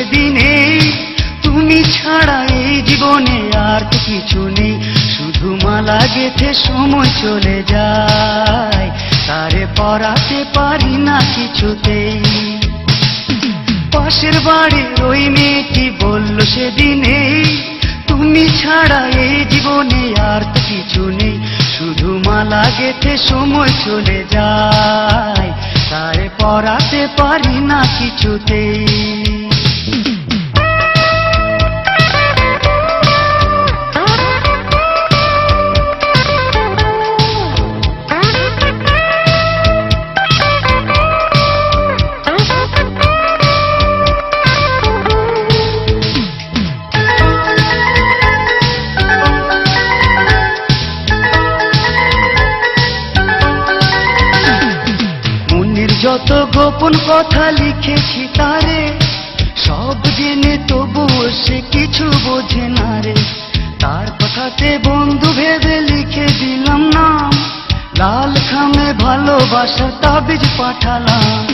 সেদিনে, তুমি ছাড়া এই জীবনে আর তো কিছু নেই। শুধু মালা গেঁথে সময় চলে যায়, তারে পরাতে পারি না কিছুতেই। পাশের বাড়ির ওই মেয়েটি বলল সেদিনে, তুমি ছাড়া এই জীবনে আর তো কিছু নেই। শুধু মালা গেঁথে সময় চলে যায়, তারে পরাতে পারি না কিছুতেই। যত গোপন কথা লিখেছি তারে, সব জেনে তবুও সে কিছু বোঝে না রে। তার কথাতে বন্ধু ভেবে লিখে দিলাম নাম, লাল খামে ভালোবাসার তাবিজ পাঠালাম।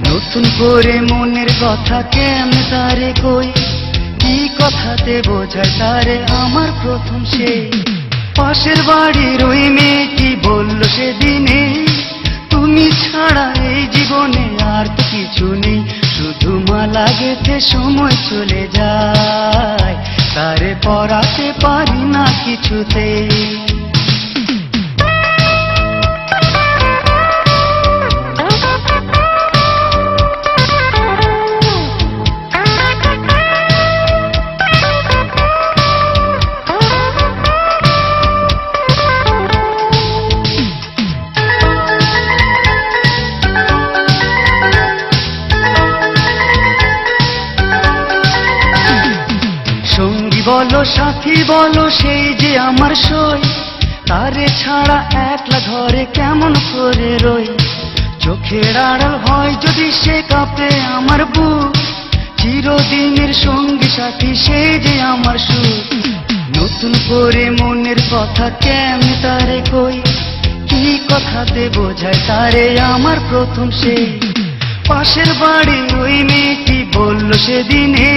নতুন করে মনের কথা কেমনে তারে কই, কি কথাতে বোঝায় তারে আমার প্রথম সে। পাশের বাড়ির ওই মেয়েটি বলল সেদিনে, তুমি ছাড়া এই জীবনে আর তো কিছু নেই। শুধু মালা গেঁথে সময় চলে যায়, তারে পরাতে পারি না কিছুতেই। বলো সাথী বলো সেই যে আমার সই, তারে ছাড়া একলা ঘরে কেমন করে রই। চোখের আড়াল হয় যদি সে কাঁপে আমার বুক, চিরদিনের সঙ্গী সাথী সেই যে আমার সুখ। নতুন করে মনের কথা কেমনে তারে কই, কি কথাতে বোঝায় তারে আমার প্রথম সে। পাশের বাড়ি ওই মেয়েটি বলল সেদিনে,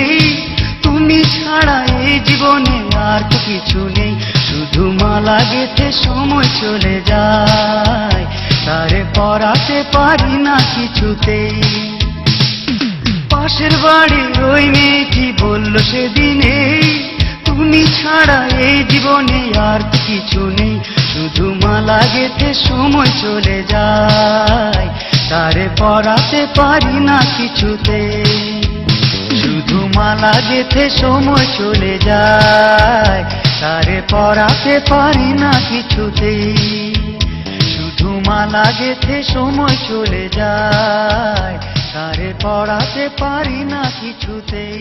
তুমি ছাড়া এই জীবনে আর তো কিছু নেই। শুধু মালা গেঁথে সময় চলে যায়, তারে পরাতে পারি না কিছুতেই। পাশের বাড়ির ওই মেয়েটি বলল সেদিনে, তুমি ছাড়া এই জীবনে আর তো কিছু নেই। শুধু মালা গেঁথে সময় চলে যায়, তারে পরাতে পারি না কিছুতেই। শুধু মালা গেঁথে সময় চলে যায়, তারে পরাতে পারি না কিছুতেই। শুধু মালা গেঁথে সময় চলে যায়, তারে পরাতে পারি না কিছুতেই।